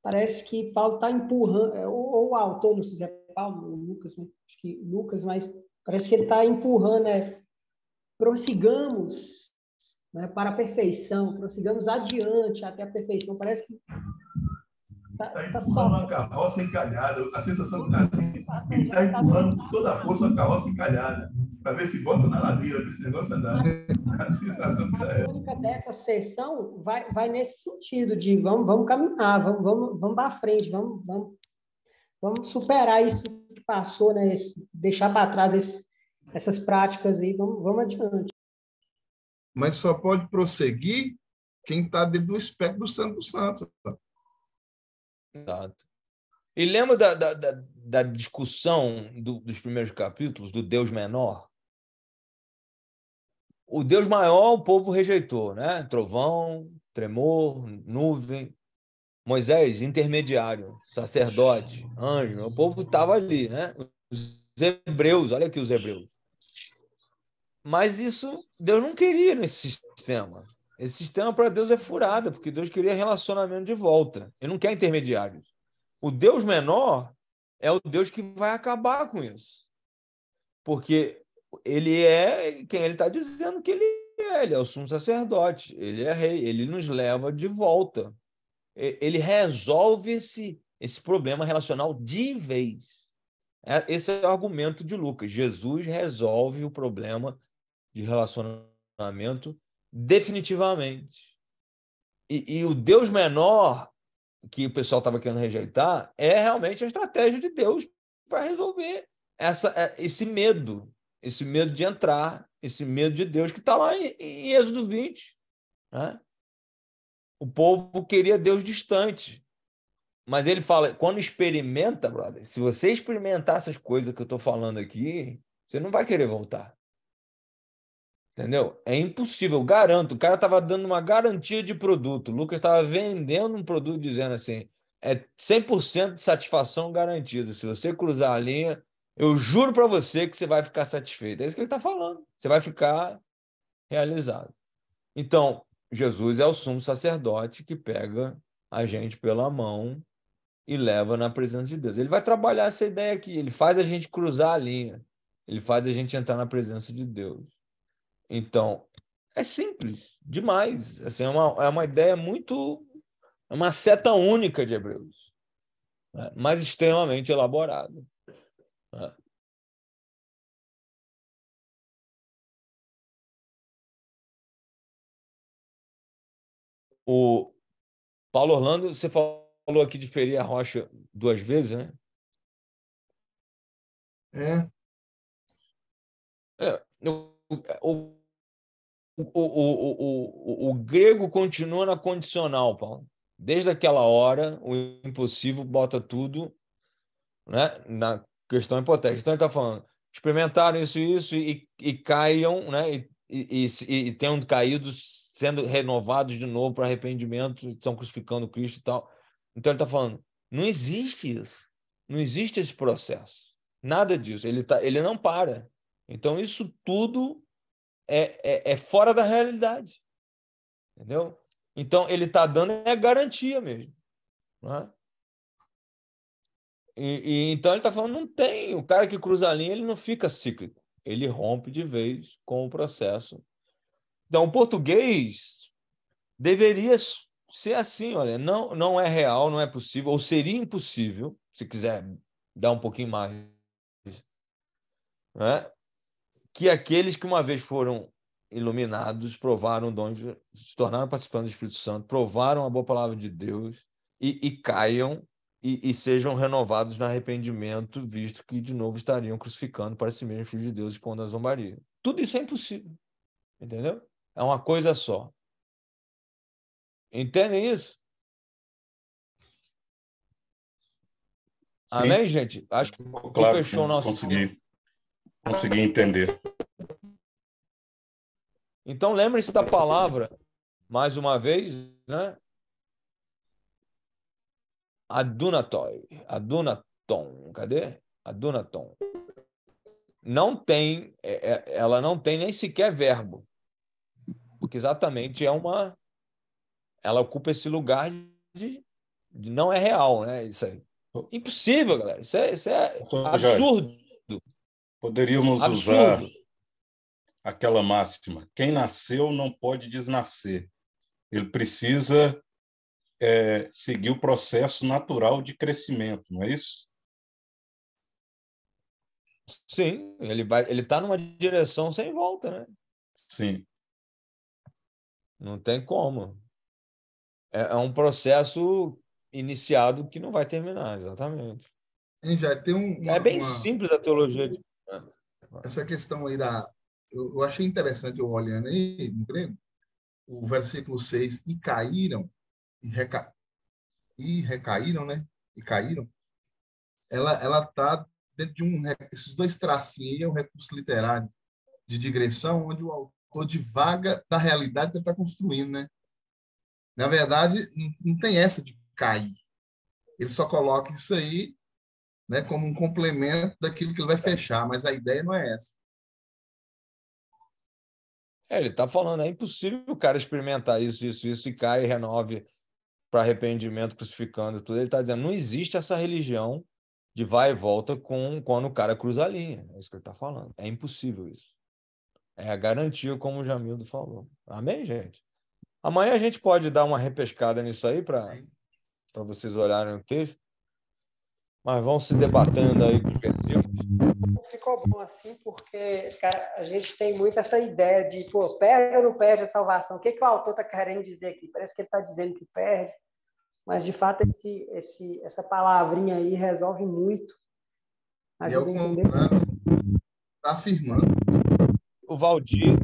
Parece que Paulo está empurrando, ou o autor, não sei se é Paulo ou Lucas, né? Acho que Lucas, mas parece que ele está empurrando, prossigamos, né, para a perfeição, prossigamos adiante até a perfeição. Parece que está empurrando uma carroça encalhada. A sensação que está assim, ele está empurrando com toda a força uma carroça encalhada, para ver se volta na ladeira, para esse negócio andar. A sensação que a tônica dessa sessão vai nesse sentido de vamos caminhar, vamos para frente, vamos superar isso que passou, né? Deixar para trás essas práticas aí, vamos adiante. Mas só pode prosseguir quem está dentro do espectro do Santo dos Santos. Exato. E lembra da discussão dos primeiros capítulos, do Deus menor? O Deus maior o povo rejeitou, né? Trovão, tremor, nuvem. Moisés, intermediário, sacerdote, anjo. O povo estava ali, né? Os hebreus, olha aqui os hebreus. Mas isso Deus não queria nesse sistema. Esse sistema para Deus é furada, porque Deus queria relacionamento de volta. Ele não quer intermediários. O Deus menor é o Deus que vai acabar com isso. Porque ele é quem ele está dizendo que ele é o sumo sacerdote, ele é rei, ele nos leva de volta. Ele resolve esse problema relacional de vez. Esse é o argumento de Lucas. Jesus resolve o problema de relacionamento definitivamente. E o Deus menor, que o pessoal estava querendo rejeitar, é realmente a estratégia de Deus para resolver esse medo de entrar, esse medo de Deus que está lá em Êxodo 20. Né? O povo queria Deus distante. Mas ele fala, quando experimenta, brother, se você experimentar essas coisas que eu estou falando aqui, você não vai querer voltar. Entendeu? É impossível, garanto. O cara estava dando uma garantia de produto. O Lucas estava vendendo um produto dizendo assim, 100% de satisfação garantida. Se você cruzar a linha, eu juro para você que você vai ficar satisfeito. É isso que ele está falando. Você vai ficar realizado. Então, Jesus é o sumo sacerdote que pega a gente pela mão e leva na presença de Deus. Ele vai trabalhar essa ideia aqui. Ele faz a gente cruzar a linha. Ele faz a gente entrar na presença de Deus. Então, é simples demais. Assim, é uma ideia muito... É uma seta única de Hebreus, né? Mas extremamente elaborada. Né? O Paulo Orlando, você falou aqui de ferir a rocha 2 vezes, né? O grego continua na condicional, Paulo. Desde aquela hora, o impossível bota tudo, né, na questão hipotética. Então, ele está falando, experimentaram isso e caiam, né, e tenham caído sendo renovados de novo para arrependimento, estão crucificando Cristo e tal. Então ele está falando, não existe isso. Não existe esse processo. Nada disso. Ele não para. Então isso tudo é fora da realidade. Entendeu? Então ele está dando a garantia mesmo. Não é? Então ele está falando, não tem. O cara que cruza a linha, ele não fica cíclico. Ele rompe de vez com o processo. Então, o português deveria ser assim, olha, não é real, não é possível, ou seria impossível, se quiser dar um pouquinho mais, né? Que aqueles que uma vez foram iluminados, provaram o dom, se tornaram participantes do Espírito Santo, provaram a boa palavra de Deus e caiam e sejam renovados no arrependimento, visto que de novo estariam crucificando para si mesmos, filhos de Deus, e pondo a zombaria. Tudo isso é impossível, entendeu? É uma coisa só. Entendem isso? Sim. Amém, gente? Acho que claro, fechou o nosso... Consegui entender. Então, lembre-se da palavra, mais uma vez, né? Adunatoi. Adunaton. Cadê? Adunaton. Não tem, ela não tem nem sequer verbo. Porque exatamente ela ocupa esse lugar de não é real, né? Isso aí. Impossível, galera. Isso é absurdo. Poderíamos usar aquela máxima: quem nasceu não pode desnascer. Ele precisa seguir o processo natural de crescimento, não é isso? Sim, ele está numa direção sem volta, né? Sim. Não tem como. É um processo iniciado que não vai terminar, exatamente. Já tem é bem simples a teologia. Essa questão aí eu achei interessante, eu olhando aí no grego, o versículo 6, e caíram, e recaíram, né? E caíram. Ela está dentro de esses dois tracinhos aí, é um recurso literário de digressão, onde o autor divaga da realidade que ele está construindo, né? Na verdade, não tem essa de cair. Ele só coloca isso aí, né, como um complemento daquilo que ele vai fechar, mas a ideia não é essa. Ele está falando, é impossível o cara experimentar isso e cai e renove para arrependimento, crucificando tudo. Ele está dizendo, não existe essa religião de vai e volta quando o cara cruza a linha. É isso que ele está falando. É impossível isso. É a garantia, como o Jamildo falou. Amém, gente? Amanhã a gente pode dar uma repescada nisso aí para vocês olharem o texto. Mas vão se debatendo aí com os versículos. Ficou bom assim, porque cara, a gente tem muito essa ideia de, pô, perde ou não perde a salvação? O que o autor está querendo dizer aqui? Parece que ele está dizendo que perde, mas de fato essa palavrinha aí resolve muito. E é o contrário, está afirmando. O Valdir.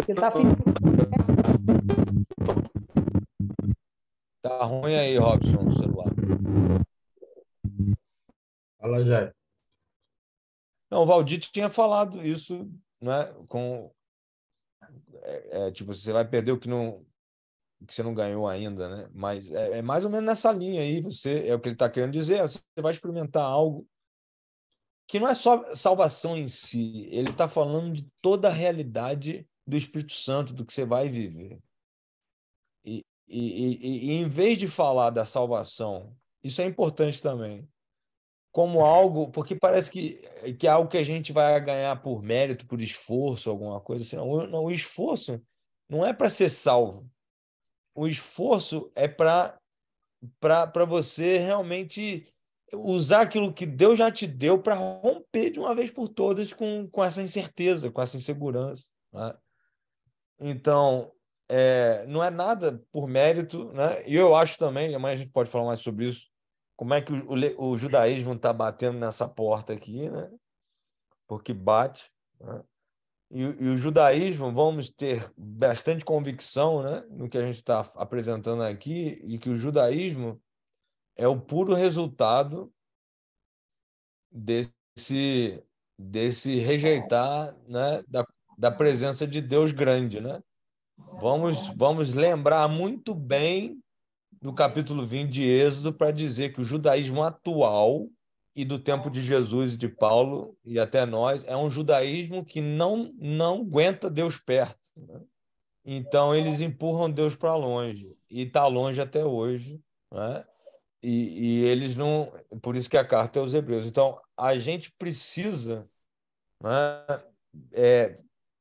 Ele está afirmando. Tá ruim aí, Robson, no celular. Fala, Jair. Não, o Valdir tinha falado isso, né? Tipo, você vai perder o que você não ganhou ainda, né? Mas é mais ou menos nessa linha aí. É o que ele está querendo dizer. Você vai experimentar algo que não é só salvação em si. Ele está falando de toda a realidade do Espírito Santo, do que você vai viver. E em vez de falar da salvação, isso é importante também, como algo, porque parece que é algo que a gente vai ganhar por mérito, por esforço, alguma coisa assim. Não, o esforço não é para ser salvo. O esforço é para você realmente usar aquilo que Deus já te deu para romper de uma vez por todas com essa incerteza, com essa insegurança, né? Então, não é nada por mérito, né? E eu acho também, amanhã a gente pode falar mais sobre isso, como é que o judaísmo está batendo nessa porta aqui, né? Porque bate, né? E o judaísmo, vamos ter bastante convicção, né, no que a gente está apresentando aqui, de que o judaísmo é o puro resultado desse rejeitar, né, da presença de Deus grande, né? Vamos lembrar muito bem do capítulo 20 de Êxodo para dizer que o judaísmo atual e do tempo de Jesus e de Paulo e até nós é um judaísmo que não aguenta Deus perto, né? Então eles empurram Deus para longe e está longe até hoje, né? E eles não, por isso que a carta é aos Hebreus. Então a gente precisa, né,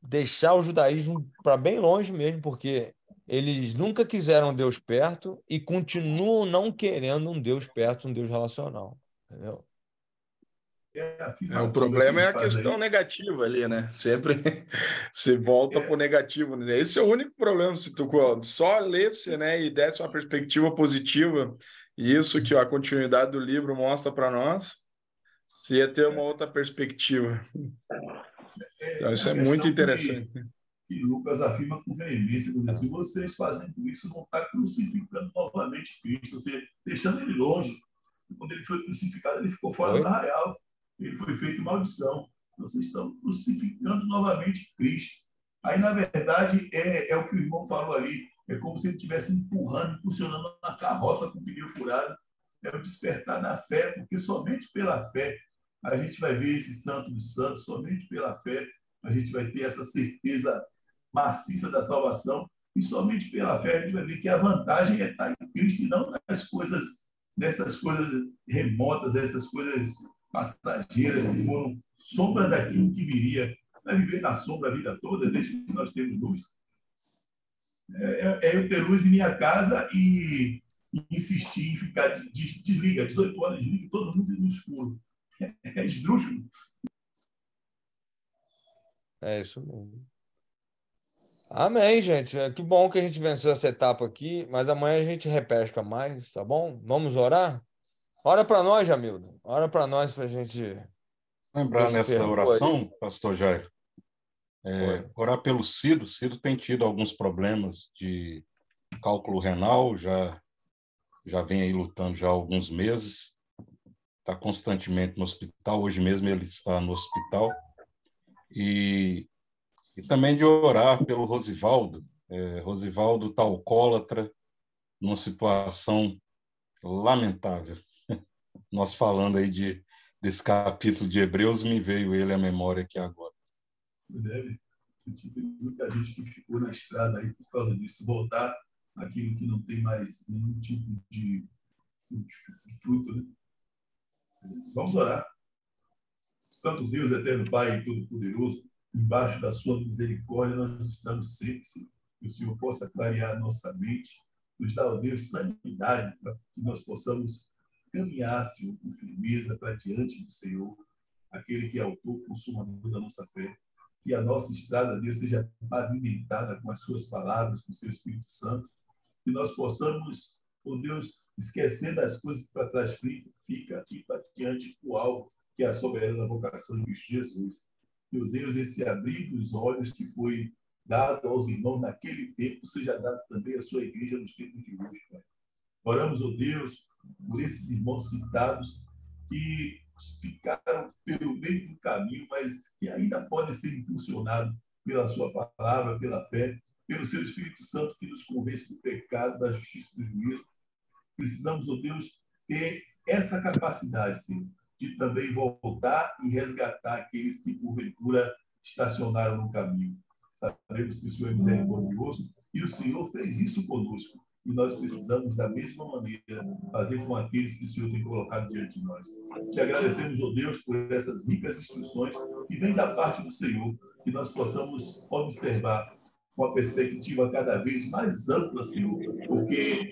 deixar o judaísmo para bem longe mesmo, porque eles nunca quiseram Deus perto e continuam não querendo um Deus perto, um Deus relacional. Entendeu? O problema é a questão negativa ali, né? Sempre se volta para o negativo, né? Esse é o único problema. Se tu só lesse, né, e desse uma perspectiva positiva, e isso que a continuidade do livro mostra para nós, você ia ter uma outra perspectiva. Então, isso é muito interessante. Que Lucas afirma com veemência, quando diz assim, vocês fazendo isso não está crucificando novamente Cristo, ou seja, deixando ele longe. Quando ele foi crucificado, ele ficou fora do arraial. Ele foi feito maldição. Vocês estão crucificando novamente Cristo. Aí, na verdade, é o que o irmão falou ali. É como se ele estivesse empurrando, impulsionando uma carroça com pneu furado. É o despertar da fé, porque somente pela fé a gente vai ver esse santo dos santos, somente pela fé a gente vai ter essa certeza maciça da salvação, e somente pela fé a gente vai ver que a vantagem é estar em Cristo e não nessas coisas remotas, essas coisas passageiras que foram sombra daquilo que viria. Vai viver na sombra a vida toda, desde que nós temos luz. Eu ter luz em minha casa e insistir em ficar, desliga, 18 horas, desliga todo mundo no escuro. É esdrúxulo. É isso mesmo. Amém, gente. Que bom que a gente venceu essa etapa aqui, mas amanhã a gente repesca mais, tá bom? Vamos orar? Ora para nós, Jamildo. Ora para nós para a gente lembrar nessa oração, pastor Jairo, orar pelo Cido. Cido tem tido alguns problemas de cálculo renal, já vem aí lutando já há alguns meses, está constantemente no hospital. Hoje mesmo ele está no hospital. E também de orar pelo Rosivaldo. Rosivaldo está alcoólatra, numa situação lamentável. Nós falando aí desse capítulo de Hebreus, me veio ele à memória aqui agora. Deve. Muita gente que ficou na estrada aí por causa disso, voltar àquilo que não tem mais nenhum tipo de fruto, né? Vamos orar. Santo Deus, eterno Pai e Todo-Poderoso, embaixo da sua misericórdia nós estamos sempre, Senhor. Que o Senhor possa clarear a nossa mente, nos dar, ó Deus, sanidade para que nós possamos caminhar, Senhor, com firmeza para diante do Senhor, aquele que é autor, consumador da nossa fé. Que a nossa estrada, Deus, seja pavimentada com as suas palavras, com o seu Espírito Santo. Que nós possamos, ó Deus, esquecer das coisas que para trás fica e para diante o alvo, que é a soberana vocação de Cristo Jesus. Meu Deus, esse abrir dos olhos que foi dado aos irmãos naquele tempo, seja dado também à sua igreja nos tempos de hoje, Pai. Oramos, ó Deus, por esses irmãos citados que ficaram pelo meio do caminho, mas que ainda podem ser impulsionados pela sua palavra, pela fé, pelo seu Espírito Santo que nos convence do pecado, da justiça e do juízo. Precisamos, ó Deus, ter essa capacidade, Senhor, de também voltar e resgatar aqueles que, porventura, estacionaram no caminho. Sabemos que o Senhor é misericordioso e o Senhor fez isso conosco. E nós precisamos, da mesma maneira, fazer com aqueles que o Senhor tem colocado diante de nós. Te agradecemos, ó Deus, por essas ricas instruções que vêm da parte do Senhor, que nós possamos observar com a perspectiva cada vez mais ampla, Senhor, porque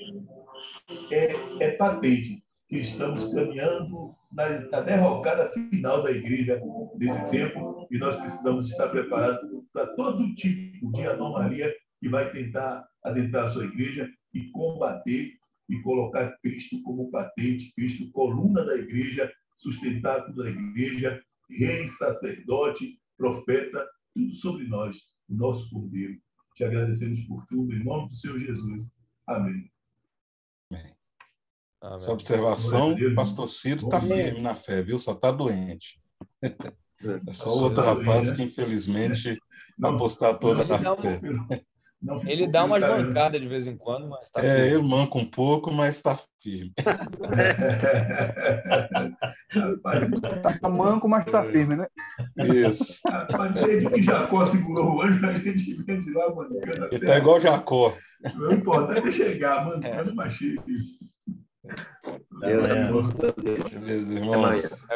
é patente que estamos caminhando na derrocada final da igreja desse tempo e nós precisamos estar preparados para todo tipo de anomalia que vai tentar adentrar a sua igreja e combater e colocar Cristo como patente, Cristo coluna da igreja, sustentáculo da igreja, rei, sacerdote, profeta, tudo sobre nós, o nosso Cordeiro. Te agradecemos por tudo, em nome do Senhor Jesus. Amém. Amém. Essa observação, o pastor Cido está firme na fé, viu? Só está doente. É só o outro rapaz que, infelizmente, vai apostar toda a fé. Ele dá umas mancadas de vez em quando, mas está firme. Ele manca um pouco, mas está firme. Tá manco, mas está firme, né? Isso. Mas desde que Jacó segurou o anjo, a gente vem de lá mancando. Ele está igual Jacó. O importante é chegar mancando, mas chega. Beleza, irmãos.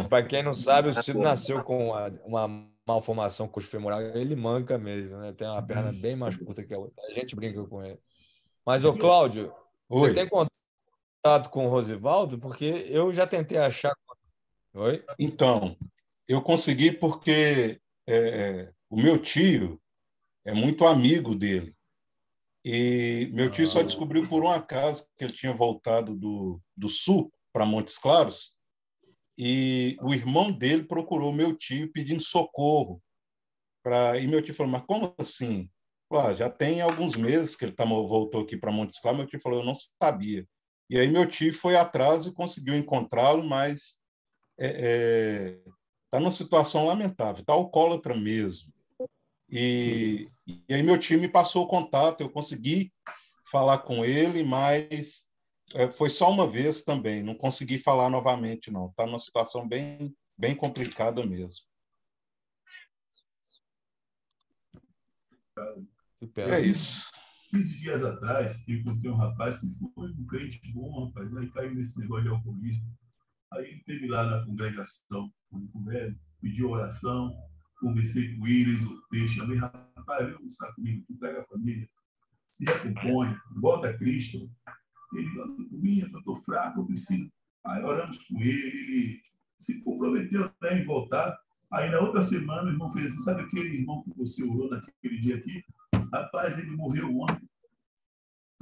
Para quem não sabe, o Cido nasceu com uma malformação coxofemoral. Ele manca mesmo, né? Tem uma perna bem mais curta que a outra. A gente brinca com ele. Mas, ô Cláudio, você tem contato com o Rosivaldo? Porque eu já tentei achar. Oi? Então, eu consegui porque o meu tio é muito amigo dele. E meu tio só descobriu por um acaso que ele tinha voltado do sul para Montes Claros, e o irmão dele procurou meu tio pedindo socorro. E meu tio falou, mas como assim? Falei, já tem alguns meses que ele voltou aqui para Montes Claros. Meu tio falou, eu não sabia. E aí meu tio foi atrás e conseguiu encontrá-lo, mas está numa situação lamentável, está alcoólatra mesmo. E aí meu tio me passou o contato, eu consegui falar com ele, mas foi só uma vez também, não consegui falar novamente, não. Está numa situação bem, bem complicada mesmo. É isso. 15 dias atrás, eu encontrei um rapaz que foi um crente bom, rapaz, aí caiu nesse negócio de alcoolismo. Aí ele esteve lá na congregação, pediu oração, conversei com ele, exortei, chamei, rapaz, vem almoçar comigo, entrega a família, se recomponha, volta a Cristo. Ele falou comigo, eu estou fraco, eu preciso. Aí oramos com ele se comprometeu, né, em voltar. Aí na outra semana o irmão fez assim, sabe aquele irmão que você orou naquele dia aqui? Rapaz, ele morreu ontem.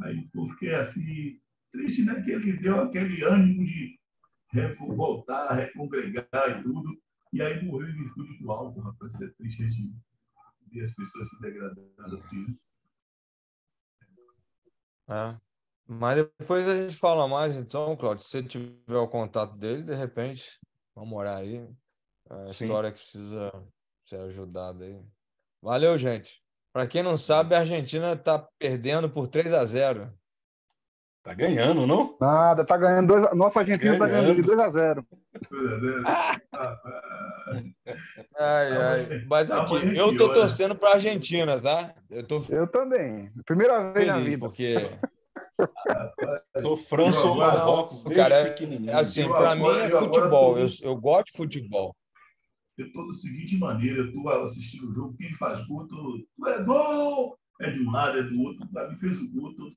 Aí eu fiquei assim, triste, né, que ele deu aquele ânimo de voltar, recongregar e tudo. E aí morreu em virtude do álcool, rapaz. É triste a gente ver as pessoas se degradando assim. Mas depois a gente fala mais, então, Cláudio. Se você tiver o contato dele, de repente, vamos morar aí. A história que precisa ser ajudada aí. Valeu, gente. Para quem não sabe, a Argentina está perdendo por 3-0. Tá ganhando, não? Nada, tá ganhando Nossa Argentina está ganhando de 2-0. Mas aqui, eu tô torcendo para a Argentina, tá? Eu também. Primeira vez na vida. Porque Tô França ou Marrocos, cara, assim, para mim é futebol. Eu gosto de futebol. Eu estou da seguinte maneira, tu assistindo o jogo, quem faz gol, tu é gol! É de um lado, é do outro, para mim fez o gol, todo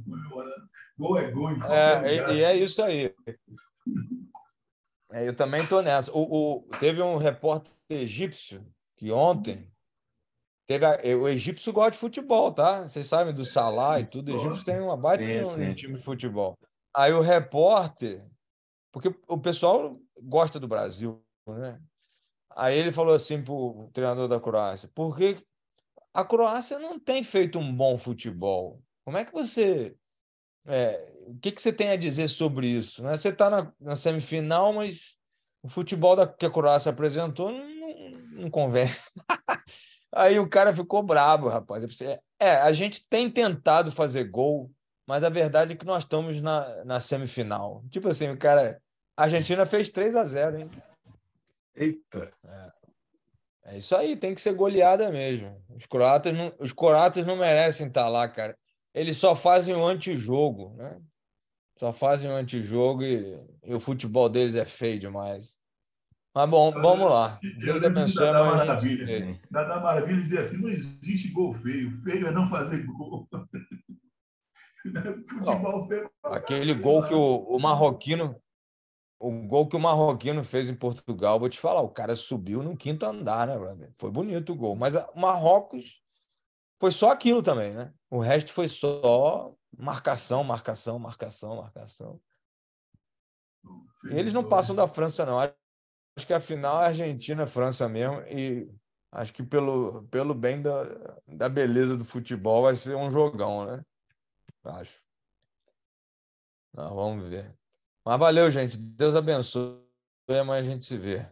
comemorando. Gol é gol em qualquer lugar. E é isso aí. Eu também estou nessa. Teve um repórter egípcio que ontem o egípcio gosta de futebol, tá? Vocês sabem do Salah e tudo. O egípcio tem uma baita no time de futebol. Aí o repórter, porque o pessoal gosta do Brasil, né? Aí ele falou assim para o treinador da Croácia, porque a Croácia não tem feito um bom futebol. Como é que você... o que você tem a dizer sobre isso? Né? Você está na semifinal, mas o futebol que a Croácia apresentou não conversa. Aí o cara ficou bravo, rapaz. Eu pensei, a gente tem tentado fazer gol, mas a verdade é que nós estamos na semifinal. Tipo assim, o cara... A Argentina fez 3-0, hein? Eita! É isso aí, tem que ser goleada mesmo. Os croatas não merecem estar lá, cara. Eles só fazem o antijogo, né? Só fazem o antijogo e o futebol deles é feio demais. Mas bom, vamos lá. Deus abençoe a gente. Dadá Maravilha dizia assim, não existe gol feio. Feio é não fazer gol. Futebol feio. Aquele gol que o marroquino... O gol que o marroquino fez em Portugal, vou te falar, o cara subiu no quinto andar, né, brother? Foi bonito o gol. Mas o Marrocos foi só aquilo também, né? O resto foi só marcação, marcação, marcação, marcação. E eles não passam da França, não. Acho que a final é Argentina, França mesmo. E acho que pelo bem da beleza do futebol vai ser um jogão, né? Acho. Vamos ver. Mas valeu, gente. Deus abençoe. Amanhã a gente se vê.